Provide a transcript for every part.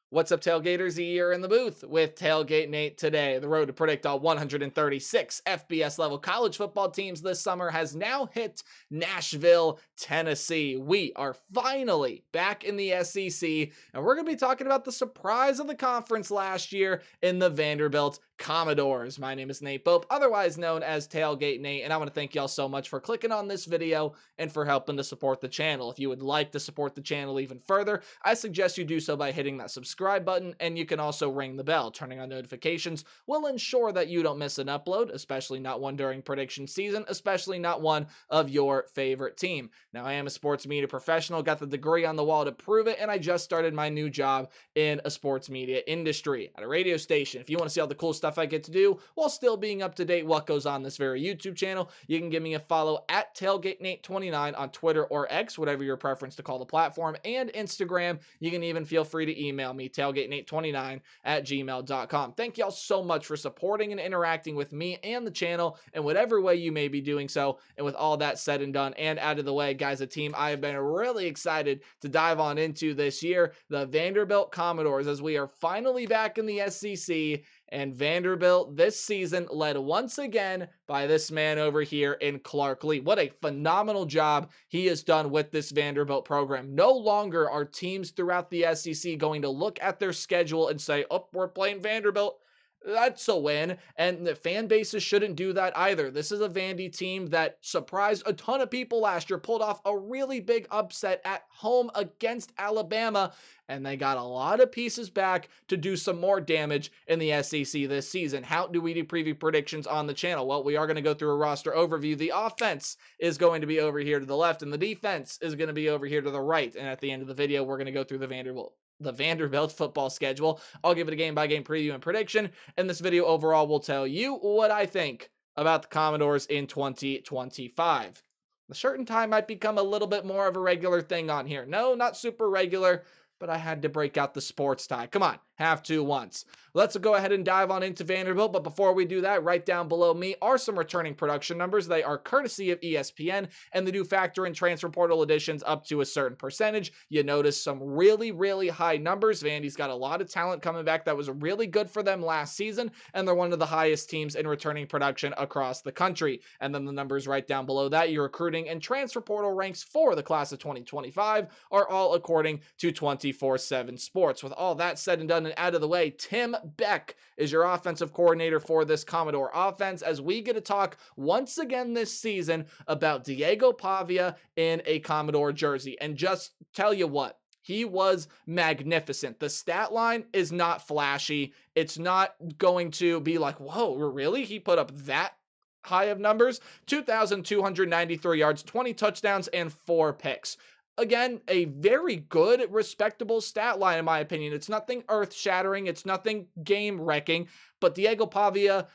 What's up, Tailgaters? You're in the booth with Tailgate Nate today. The road to predict all 136 FBS level college football teams this summer has now hit Nashville, Tennessee. We are finally back in the SEC, and we're going to be talking about the surprise of the conference last year in the Vanderbilt Commodores. My name is Nate Pope, otherwise known as Tailgate Nate, and I want to thank y'all so much for clicking on this video and for helping to support the channel. If you would like to support the channel even further, I suggest you do so by hitting that subscribe button, and you can also ring the bell. Turning on notifications will ensure that you don't miss an upload, especially not one during prediction season, especially not one of your favorite team. Now, I am a sports media professional, got the degree on the wall to prove it, and I just started my new job in a sports media industry at a radio station. If you want to see all the cool stuff I get to do while still being up to date what goes on this very YouTube channel, you can give me a follow at TailgateNate29 on Twitter or X, whatever your preference to call the platform, and Instagram. You can even feel free to email me, tailgatenate29 at gmail.com. Thank y'all so much for supporting and interacting with me and the channel in whatever way you may be doing so. And with all that said and done and out of the way, guys, a team I have been really excited to dive on into this year, the Vanderbilt Commodores, as we are finally back in the SEC. And Vanderbilt this season led once again by this man over here in Clark Lee. What a phenomenal job he has done with this Vanderbilt program. No longer are teams throughout the SEC going to look at their schedule and say, oh, we're playing Vanderbilt, that's a win. And the fan bases shouldn't do that either. This is a Vandy team that surprised a ton of people last year, pulled off a really big upset at home against Alabama, and they got a lot of pieces back to do some more damage in the SEC this season. How do we do preview predictions on the channel? Well, we are going to go through a roster overview. The offense is going to be over here to the left, and the defense is going to be over here to the right. And at the end of the video, we're going to go through the Vanderbilt football schedule. I'll give it a game-by-game preview and prediction, and this video overall will tell you what I think about the Commodores in 2025. The shirt and tie might become a little bit more of a regular thing on here. No, not super regular, but I had to break out the sports tie. Come on, have to once. Let's go ahead and dive on into Vanderbilt, but before we do that, right down below me are some returning production numbers. They are courtesy of ESPN, and they do factor in transfer portal additions up to a certain percentage. You notice some really, really high numbers. Vandy's got a lot of talent coming back that was really good for them last season, and they're one of the highest teams in returning production across the country. And then the numbers right down below that, your recruiting and transfer portal ranks for the class of 2025 are all according to 24/7 Sports. With all that said and done and out of the way, Tim Beck is your offensive coordinator for this Commodore offense, as we get to talk once again this season about Diego Pavia in a Commodore jersey. And just tell you what, he was magnificent. The stat line is not flashy. It's not going to be like, whoa, really? He put up that high of numbers? 2,293 yards, 20 touchdowns, and 4 picks. Again, a very good, respectable stat line, in my opinion. It's nothing earth-shattering. It's nothing game-wrecking. But Diego Pavia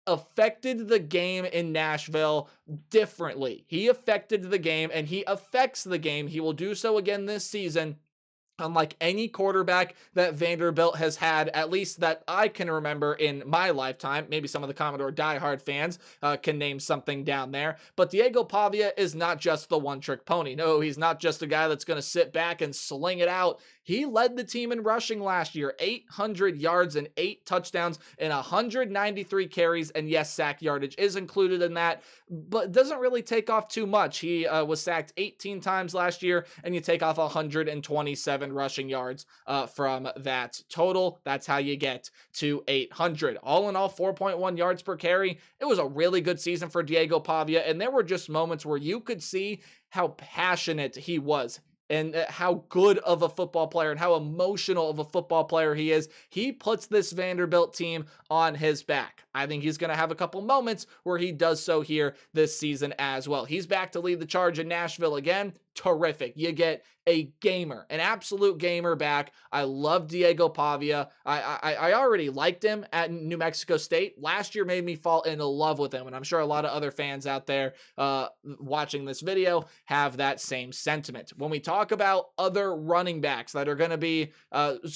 affected the game in Nashville differently. He affected the game, and he affects the game. He will do so again this season. Unlike any quarterback that Vanderbilt has had, at least that I can remember in my lifetime. Maybe some of the Commodore diehard fans can name something down there. But Diego Pavia is not just the one-trick pony. No, he's not just a guy that's going to sit back and sling it out. He led the team in rushing last year, 800 yards and 8 touchdowns and 193 carries. And yes, sack yardage is included in that, but it doesn't really take off too much. He was sacked 18 times last year, and you take off 127 rushing yards from that total. That's how you get to 800. All in all, 4.1 yards per carry. It was a really good season for Diego Pavia, and there were just moments where you could see how passionate he was and how good of a football player and how emotional of a football player he is. He puts this Vanderbilt team on his back. I think he's going to have a couple moments where he does so here this season as well. He's back to lead the charge in Nashville again. Terrific. You get a gamer, an absolute gamer back. I love Diego Pavia. I already liked him at New Mexico State. Last year made me fall in love with him, and I'm sure a lot of other fans out there watching this video have that same sentiment. When we talk about other running backs that are going to be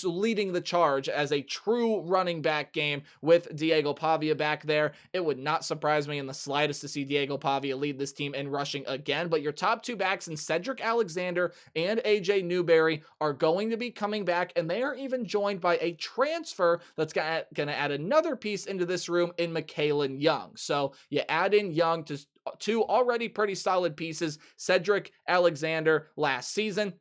leading the charge as a true running back game with Diego Pavia, Pavia back there. It would not surprise me in the slightest to see Diego Pavia lead this team in rushing again, but your top two backs in Cedric Alexander and AJ Newberry are going to be coming back, and they are even joined by a transfer that's going to add another piece into this room in Michaelan Young. So you add in Young to two already pretty solid pieces. Cedric Alexander last season,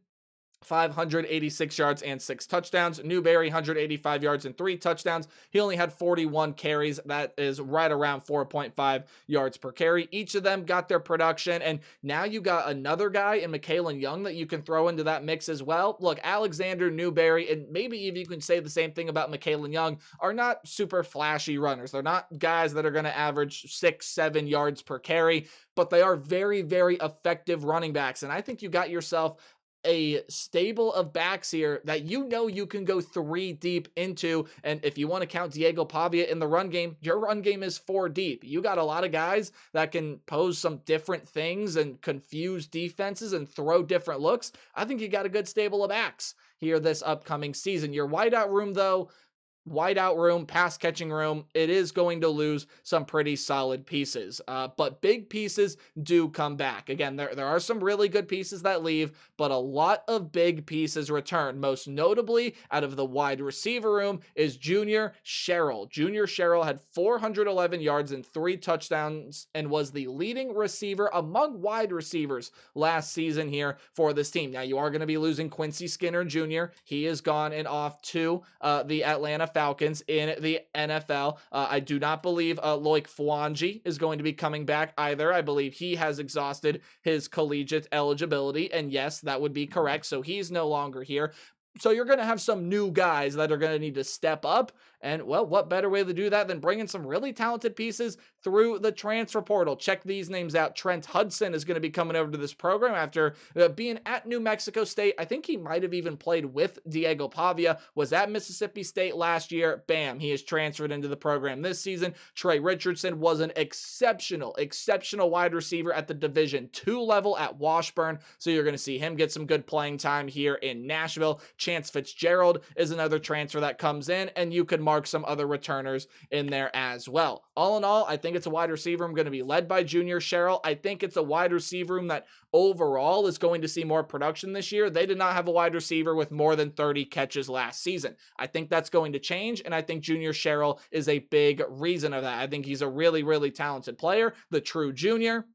586 yards and 6 touchdowns. Newberry, 185 yards and 3 touchdowns. He only had 41 carries. That is right around 4.5 yards per carry. Each of them got their production, and now you got another guy in Michaelan Young that you can throw into that mix as well. Look, Alexander, Newberry, and maybe even you can say the same thing about Michaelan Young, are not super flashy runners. They're not guys that are going to average 6-7 yards per carry, but they are very, very effective running backs, and I think you got yourself a stable of backs here that you can go 3 deep into. And if you want to count Diego Pavia in the run game, your run game is 4 deep. You got a lot of guys that can pose some different things and confuse defenses and throw different looks. I think you got a good stable of backs here this upcoming season. Your wideout room, though, pass catching room, it is going to lose some pretty solid pieces. But big pieces do come back. Again, there are some really good pieces that leave, but a lot of big pieces return. Most notably, out of the wide receiver room is Junior Sherrill. Junior Sherrill had 411 yards and 3 touchdowns and was the leading receiver among wide receivers last season here for this team. Now, you are going to be losing Quincy Skinner Jr. He is gone and off to the Atlanta Falcons in the NFL. I do not believe Loic Fwanji is going to be coming back either. I believe he has exhausted his collegiate eligibility, and yes, that would be correct. So he's no longer here. So you're going to have some new guys that are going to need to step up. And, well, what better way to do that than bringing some really talented pieces through the transfer portal? Check these names out. Trent Hudson is going to be coming over to this program after being at New Mexico State. I think he might have even played with Diego Pavia, was at Mississippi State last year. Bam, he is transferred into the program this season. Trey Richardson was an exceptional wide receiver at the Division II level at Washburn. So you're going to see him get some good playing time here in Nashville. Chance Fitzgerald is another transfer that comes in, and you could mark some other returners in there as well. All in all, I think it's a wide receiver room going to be led by Junior Sherrill. I think it's a wide receiver room that overall is going to see more production this year. They did not have a wide receiver with more than 30 catches last season. I think that's going to change, and I think Junior Sherrill is a big reason of that. I think he's a really, really talented player, the true junior.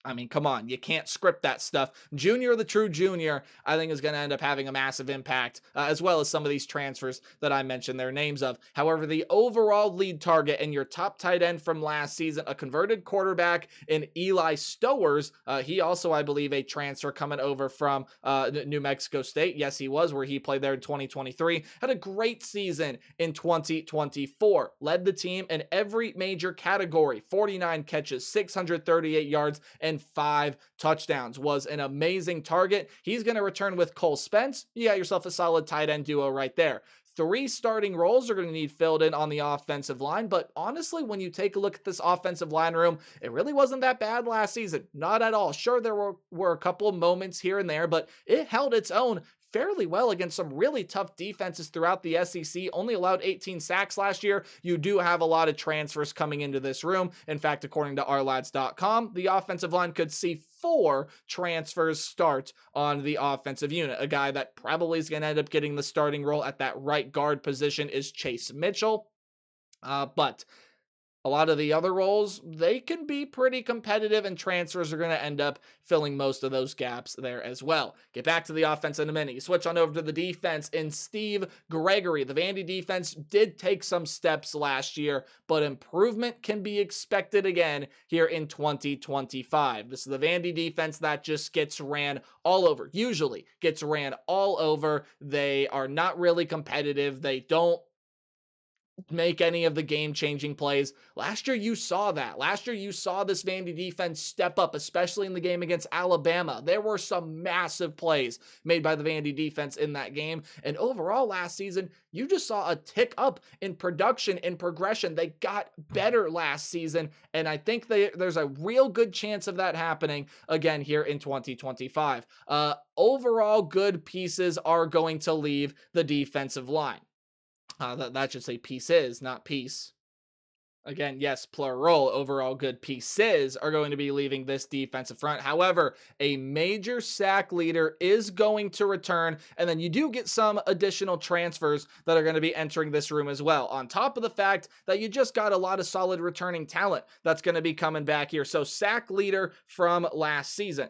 I mean, come on, you can't script that stuff. Junior, the true junior, I think is going to end up having a massive impact, as well as some of these transfers that I mentioned their names of. However, the overall lead target and your top tight end from last season, a converted quarterback in Eli Stowers. He also, I believe, a transfer coming over from New Mexico State. Yes, he was, where he played there in 2023. Had a great season in 2024. Led the team in every major category. 49 catches, 638 yards, and 5 touchdowns. Was an amazing target. He's going to return with Cole Spence. You got yourself a solid tight end duo right there. 3 starting roles are going to need filled in on the offensive line, but honestly, when you take a look at this offensive line room, it really wasn't that bad last season. Not at all. Sure, there were a couple of moments here and there, but it held its own fairly well against some really tough defenses throughout the SEC. Only allowed 18 sacks last year. You do have a lot of transfers coming into this room. In fact, according to ourlads.com, the offensive line could see 4 transfers start on the offensive unit. A guy that probably is going to end up getting the starting role at that right guard position is Chase Mitchell. But a lot of the other roles, they can be pretty competitive, and transfers are going to end up filling most of those gaps there as well. Get back to the offense in a minute. You switch on over to the defense in Steve Gregory. The Vandy defense did take some steps last year, but improvement can be expected again here in 2025. This is the Vandy defense that just gets ran all over, usually gets ran all over. They are not really competitive. They don't make any of the game-changing plays. Last year, you saw that. Last year, you saw this Vandy defense step up, especially in the game against Alabama. There were some massive plays made by the Vandy defense in that game. And overall, last season, you just saw a tick up in production and progression. They got better last season, and I think there's a real good chance of that happening again here in 2025. Overall, good pieces are going to leave the defensive line. That should say pieces, not peace. Again, yes, plural, overall good pieces are going to be leaving this defensive front. However, a major sack leader is going to return, and then you do get some additional transfers that are going to be entering this room as well. On top of the fact that you just got a lot of solid returning talent that's going to be coming back here. So, sack leader from last season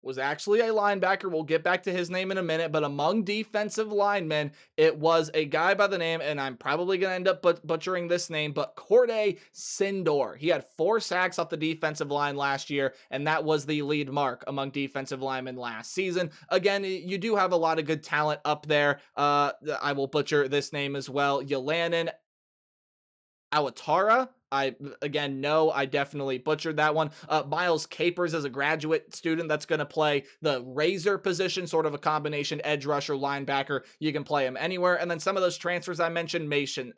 was actually a linebacker. We'll get back to his name in a minute, but among defensive linemen, it was a guy by the name, and I'm probably going to end up butchering this name, but Corday Sindor. He had 4 sacks off the defensive line last year, and that was the lead mark among defensive linemen last season. Again, you do have a lot of good talent up there. I will butcher this name as well. Yelanin Awatara. I definitely butchered that one. Miles Capers is a graduate student that's going to play the razor position, sort of a combination edge rusher linebacker. You can play him anywhere. And then some of those transfers I mentioned, Mason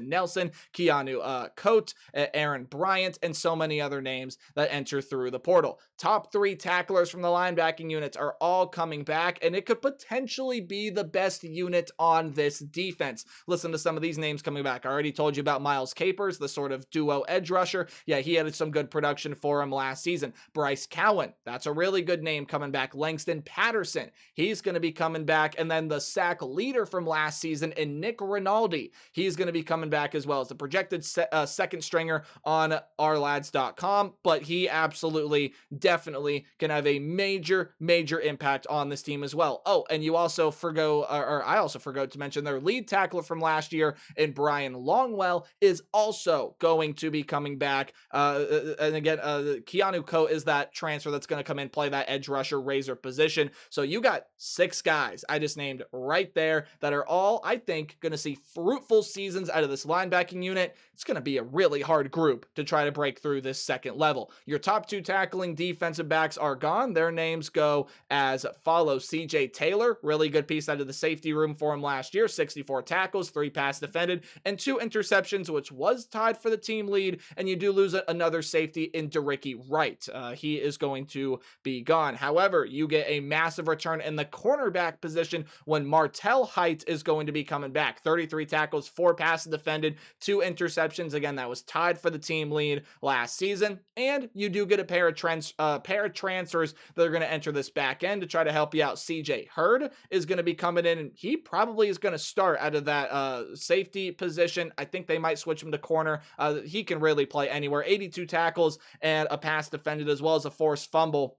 Nelson, Keanu Coate, Aaron Bryant, and so many other names that enter through the portal. Top 3 tacklers from the linebacking units are all coming back, and it could potentially be the best unit on this defense. Listen to some of these names coming back. I already told you about Miles Capers, the sort of duo edge rusher. Yeah, he had some good production for him last season. Bryce Cowan, that's a really good name coming back. Langston Patterson, he's going to be coming back. And then the sack leader from last season, and Nick Rinaldi, he's going to be coming back as well as the projected second stringer on ourlads.com. But he absolutely, definitely can have a major impact on this team as well. Oh, and you also I also forgot to mention their lead tackler from last year, and Brian Longwell, is also going to be coming back. And again, Keanu Coate is that transfer that's going to come in, play that edge rusher razor position. So you got 6 guys I just named right there that are all, I think, going to see fruitful seasons out of this linebacking unit. It's going to be a really hard group to try to break through this second level. Your top 2 tackling defensive backs are gone. Their names go as follows. CJ Taylor, really good piece out of the safety room for him last year. 64 tackles, 3 pass defended, and 2 interceptions, which was tied for the team lead. And you do lose another safety in Dericky Wright. He is going to be gone. However, you get a massive return in the cornerback position when Martell Height is going to be coming back. 33 tackles, 4 passes defended, 2 interceptions. Again, that was tied for the team lead last season. And you do get a pair of transfers that are going to enter this back end to try to help you out. CJ Hurd is going to be coming in, and he probably is going to start out of that safety position. I think they might switch him to corner. He can really play anywhere. 82 tackles and a pass defended, as well as a forced fumble.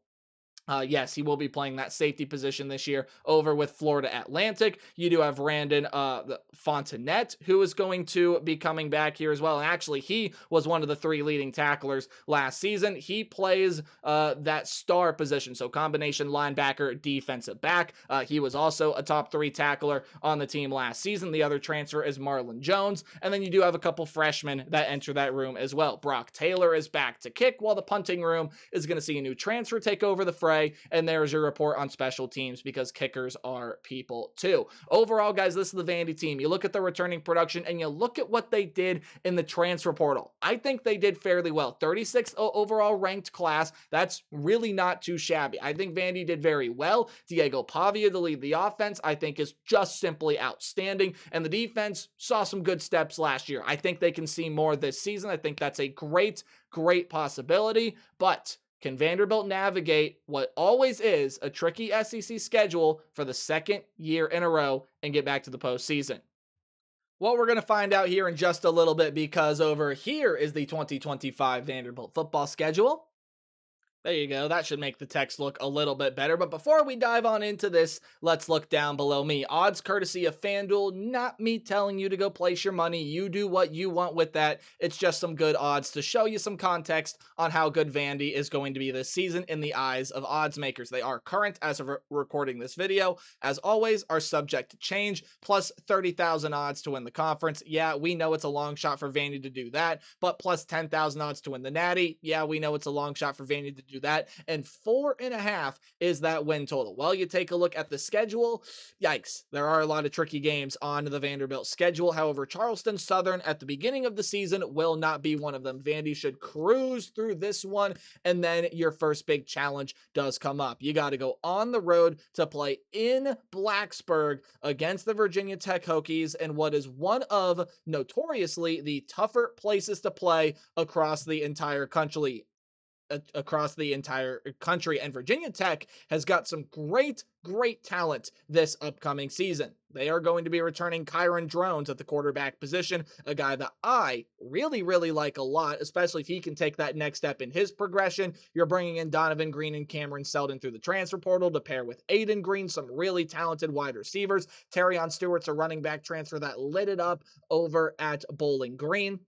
Yes, he will be playing that safety position this year over with Florida Atlantic. You do have Randon Fontenette, who is going to be coming back here as well. And actually, he was one of the 3 leading tacklers last season. He plays that star position, so combination linebacker, defensive back. He was also a top 3 tackler on the team last season. The other transfer is Marlon Jones. And then you do have a couple freshmen that enter that room as well. Brock Taylor is back to kick, while the punting room is going to see a new transfer take over the fray. And there's your report on special teams, because kickers are people too. Overall, guys, this is the Vandy team. You look at the returning production and you look at what they did in the transfer portal. I think they did fairly well. 36th overall ranked class. That's really not too shabby. I think Vandy did very well. Diego Pavia to lead the offense, I think, is just simply outstanding. And the defense saw some good steps last year. I think they can see more this season. I think that's a great possibility. But can Vanderbilt navigate what always is a tricky SEC schedule for the second year in a row and get back to the postseason? Well, we're going to find out here in just a little bit, because over here is the 2025 Vanderbilt football schedule. There you go. That should make the text look a little bit better. But before we dive on into this, let's look down below me. Odds courtesy of FanDuel, not me telling you to go place your money. You do what you want with that. It's just some good odds to show you some context on how good Vandy is going to be this season in the eyes of odds makers. They are current as of recording this video. As always, are subject to change, plus 30,000 odds to win the conference. Yeah, we know it's a long shot for Vandy to do that, but plus 10,000 odds to win the Natty. Yeah, we know it's a long shot for Vandy to do that. And 4.5 is that win total. Well, you take a look at the schedule. Yikes. There are a lot of tricky games on the Vanderbilt schedule. However, Charleston Southern at the beginning of the season will not be one of them. Vandy should cruise through this one, and then your first big challenge does come up. You got to go on the road to play in Blacksburg against the Virginia Tech Hokies in what is one of notoriously the tougher places to play across the entire country. And Virginia Tech has got some great talent this upcoming season. They are going to be returning Kyron Drones at the quarterback position, a guy that I really like a lot, especially if he can take that next step in his progression. You're bringing in Donovan Green and Cameron Seldon through the transfer portal to pair with Aiden Green, some really talented wide receivers. Terrion Stewart's a running back transfer that lit it up over at Bowling Green.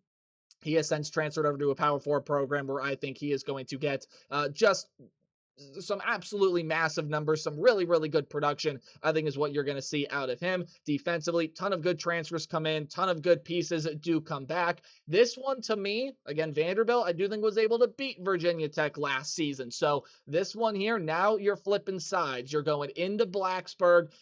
He has since transferred over to a Power 4 program where I think he is going to get just some absolutely massive numbers, some really good production, I think is what you're going to see out of him. Defensively, ton of good transfers come in, ton of good pieces do come back. This one to me, again, Vanderbilt, I do think was able to beat Virginia Tech last season. So this one here, now you're flipping sides. You're going into Blacksburg.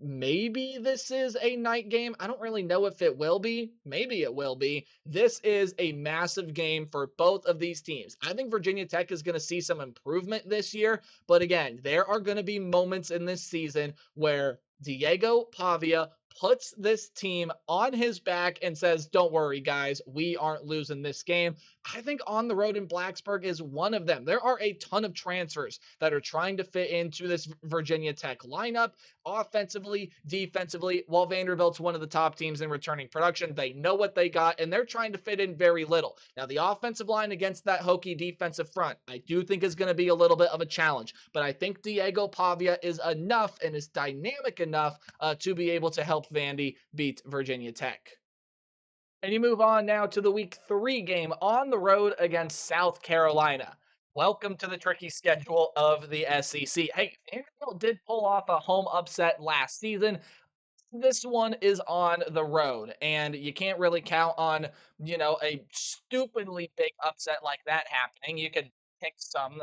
Maybe this is a night game. I don't really know if it will be. Maybe it will be. This is a massive game for both of these teams. I think Virginia Tech is going to see some improvement this year. But again, there are going to be moments in this season where Diego Pavia puts this team on his back and says, don't worry, guys, we aren't losing this game. I think on the road in Blacksburg is one of them. There are a ton of transfers that are trying to fit into this Virginia Tech lineup, offensively, defensively. While Vanderbilt's one of the top teams in returning production, they know what they got, and they're trying to fit in very little. Now, the offensive line against that Hokie defensive front, I do think is going to be a little bit of a challenge, but I think Diego Pavia is enough and is dynamic enough to be able to help Vandy beat Virginia Tech. And you move on now to the week 3 game on the road against South Carolina. Welcome to the tricky schedule of the SEC. Hey, Vanderbilt did pull off a home upset last season. This one is on the road, and you can't really count on, a stupidly big upset like that happening. You could pick some.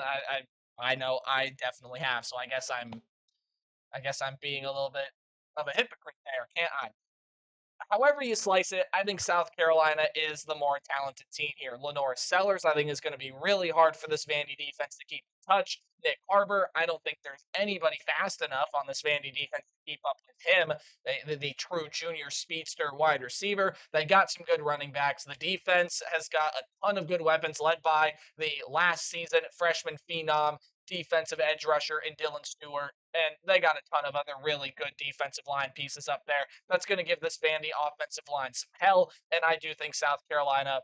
I know I definitely have, so I guess I'm being a little bit of a hypocrite there, can't I? However you slice it, I think South Carolina is the more talented team here. Lenore Sellers, I think, is going to be really hard for this Vandy defense to keep in touch. Nick Harbor, I don't think there's anybody fast enough on this Vandy defense to keep up with him, the true junior speedster wide receiver. They got some good running backs. The defense has got a ton of good weapons led by the last season freshman phenom defensive edge rusher in Dylan Stewart. And they got a ton of other really good defensive line pieces up there. That's going to give this Vandy offensive line some hell. And I do think South Carolina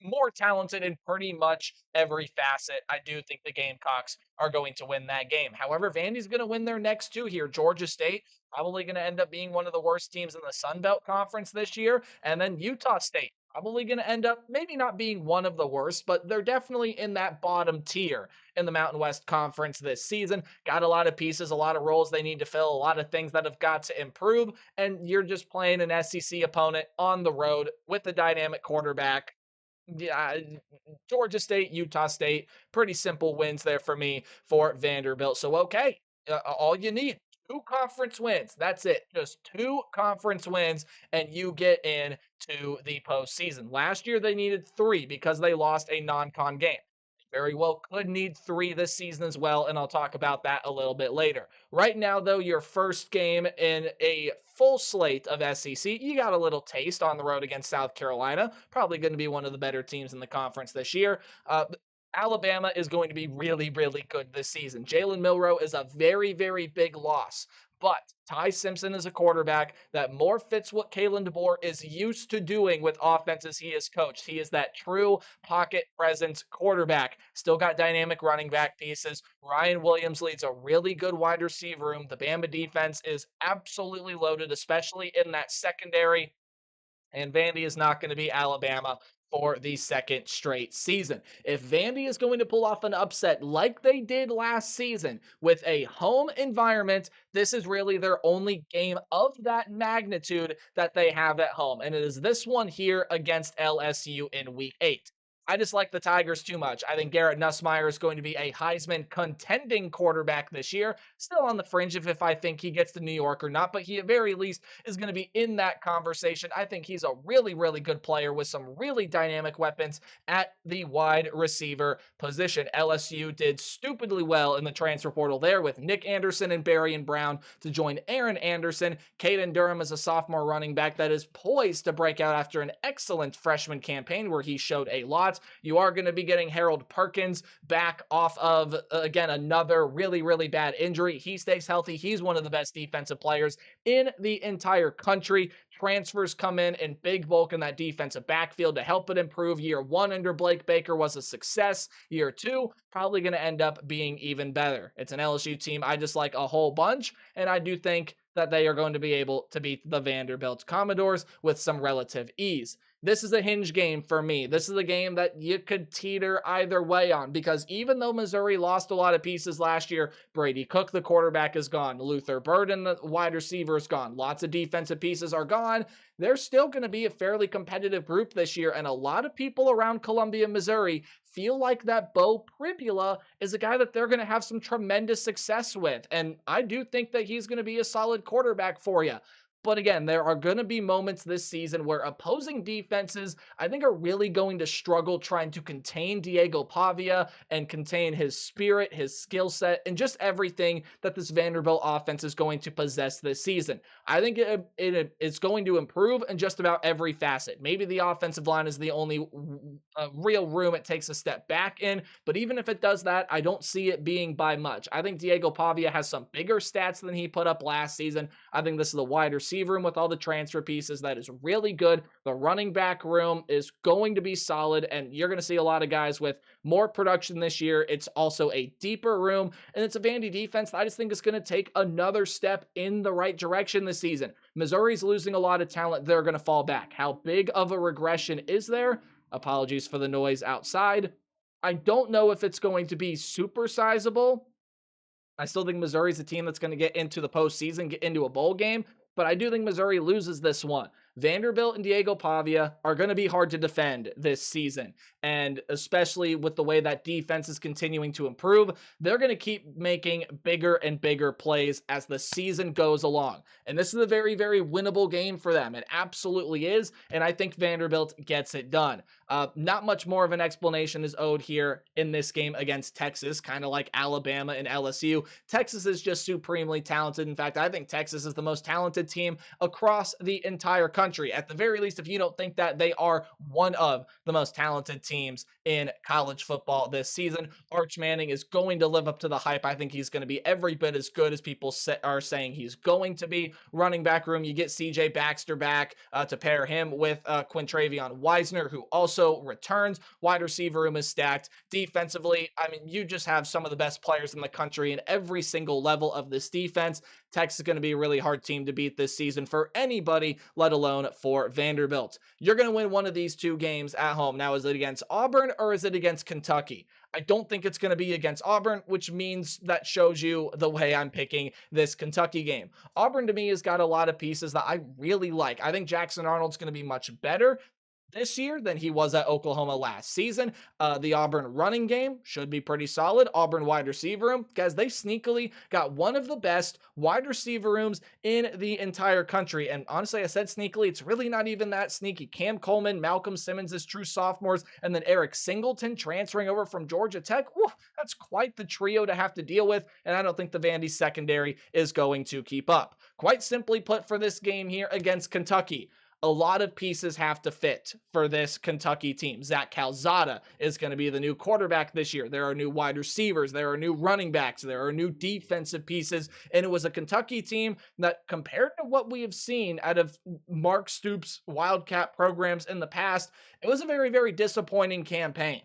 more talented in pretty much every facet. I do think the Gamecocks are going to win that game. However, Vandy's going to win their next two here. Georgia State probably going to end up being one of the worst teams in the Sun Belt Conference this year. And then Utah State probably going to end up maybe not being one of the worst, but they're definitely in that bottom tier in the Mountain West Conference this season. Got a lot of pieces, a lot of roles they need to fill, a lot of things that have got to improve, and you're just playing an SEC opponent on the road with a dynamic quarterback. Yeah, Georgia State, Utah State, pretty simple wins there for me for Vanderbilt. So, okay, all you need, 2 conference wins. That's it. Just 2 conference wins, and you get in to the postseason. Last year, they needed 3 because they lost a non-con game. Very well could need 3 this season as well, and I'll talk about that a little bit later. Right now, though, your first game in a full slate of SEC, you got a little taste on the road against South Carolina. Probably going to be one of the better teams in the conference this year. Alabama is going to be really good this season. Jalen Milroe is a very big loss. But Ty Simpson is a quarterback that more fits what Kalen DeBoer is used to doing with offenses he has coached. He is that true pocket presence quarterback. Still got dynamic running back pieces. Ryan Williams leads a really good wide receiver room. The Bama defense is absolutely loaded, especially in that secondary. And Vandy is not going to be Alabama for the second straight season. If Vandy is going to pull off an upset like they did last season with a home environment, this is really their only game of that magnitude that they have at home. And it is this one here against LSU in week 8. I just like the Tigers too much. I think Garrett Nussmeier is going to be a Heisman contending quarterback this year. Still on the fringe of if I think he gets to New York or not, but he at very least is going to be in that conversation. I think he's a really, really good player with some really dynamic weapons at the wide receiver position. LSU did stupidly well in the transfer portal there with Nick Anderson and Barry Brown to join Aaron Anderson. Caden Durham is a sophomore running back that is poised to break out after an excellent freshman campaign where he showed a lot. You are going to be getting Harold Perkins back off of, again, another really, really bad injury. He stays healthy. He's one of the best defensive players in the entire country. Transfers come in big bulk in that defensive backfield to help it improve. Year one under Blake Baker was a success. Year two, probably going to end up being even better. It's an LSU team I just like a whole bunch, and I do think that they are going to be able to beat the Vanderbilt Commodores with some relative ease. This is a hinge game for me. This is a game that you could teeter either way on because even though Missouri lost a lot of pieces last year, Brady Cook, the quarterback, is gone. Luther Burden, the wide receiver, is gone. Lots of defensive pieces are gone. They're still going to be a fairly competitive group this year, and a lot of people around Columbia, Missouri feel like that Bo Pribula is a guy that they're going to have some tremendous success with, and I do think that he's going to be a solid quarterback for you. But again, there are going to be moments this season where opposing defenses, I think, are really going to struggle trying to contain Diego Pavia and contain his spirit, his skill set, and just everything that this Vanderbilt offense is going to possess this season. I think it's going to improve in just about every facet. Maybe the offensive line is the only real room it takes a step back in, but even if it does that, I don't see it being by much. I think Diego Pavia has some bigger stats than he put up last season. I think this is a wide receiver room with all the transfer pieces that is really good. The running back room is going to be solid, and you're going to see a lot of guys with more production this year. It's also a deeper room, and it's a Vandy defense that I just think is going to take another step in the right direction this season. Missouri's losing a lot of talent. They're going to fall back. How big of a regression is there? Apologies for the noise outside. I don't know if it's going to be super sizable. I still think Missouri's a team that's going to get into the postseason, get into a bowl game, but I do think Missouri loses this one. Vanderbilt and Diego Pavia are going to be hard to defend this season. And especially with the way that defense is continuing to improve, they're going to keep making bigger and bigger plays as the season goes along. And this is a very, very winnable game for them. It absolutely is. And I think Vanderbilt gets it done. Not much more of an explanation is owed here in this game against Texas, kind of like Alabama and LSU. Texas is just supremely talented. In fact, I think Texas is the most talented team across the entire country. At the very least, if you don't think that, they are one of the most talented teams in college football this season. Arch Manning is going to live up to the hype. I think he's going to be every bit as good as people are saying he's going to be. Running back room, you get CJ Baxter back to pair him with Quintravion Weisner, who also returns. Wide receiver room is stacked. Defensively, I mean, you just have some of the best players in the country in every single level of this defense. Texas is going to be a really hard team to beat this season for anybody, let alone for Vanderbilt. You're going to win one of these two games at home. Now, is it against Auburn or is it against Kentucky? I don't think it's going to be against Auburn, which means that shows you the way I'm picking this Kentucky game. Auburn, to me, has got a lot of pieces that I really like. I think Jackson Arnold's going to be much better this year than he was at Oklahoma last season. The Auburn running game should be pretty solid. Auburn wide receiver room, guys, they sneakily got one of the best wide receiver rooms in the entire country. And honestly, I said sneakily, it's really not even that sneaky. Cam Coleman, Malcolm Simmons as true sophomores, and then Eric Singleton transferring over from Georgia Tech. Woo, that's quite the trio to have to deal with, and I don't think the Vandy secondary is going to keep up. Quite simply put, for this game here against Kentucky, a lot of pieces have to fit for this Kentucky team. Zach Calzada is going to be the new quarterback this year. There are new wide receivers. There are new running backs. There are new defensive pieces. And it was a Kentucky team that, compared to what we have seen out of Mark Stoops' Wildcat programs in the past, it was a very, very disappointing campaign.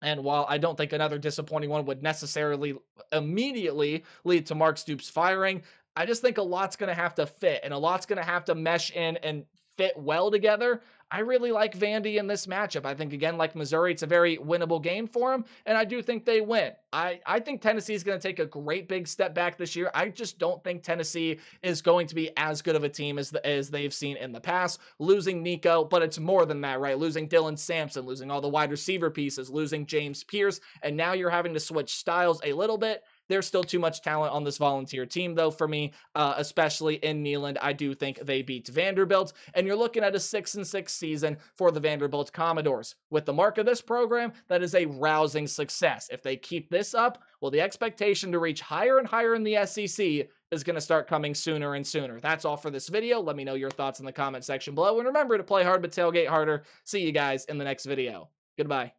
And while I don't think another disappointing one would necessarily immediately lead to Mark Stoops firing, I just think a lot's going to have to fit and a lot's going to have to mesh in and fit well together, I really like Vandy in this matchup. I think, again, like Missouri, it's a very winnable game for them, and I do think they win. I think Tennessee is going to take a great big step back this year. I just don't think Tennessee is going to be as good of a team as they've seen in the past. Losing Nico, but it's more than that, right? Losing Dylan Sampson, losing all the wide receiver pieces, losing James Pierce, and now you're having to switch styles a little bit. There's still too much talent on this Volunteer team, though, for me, especially in Neyland. I do think they beat Vanderbilt, and you're looking at a 6-6 season for the Vanderbilt Commodores. With the mark of this program, that is a rousing success. If they keep this up, well, the expectation to reach higher and higher in the SEC is going to start coming sooner and sooner. That's all for this video. Let me know your thoughts in the comment section below, and remember to play hard but tailgate harder. See you guys in the next video. Goodbye.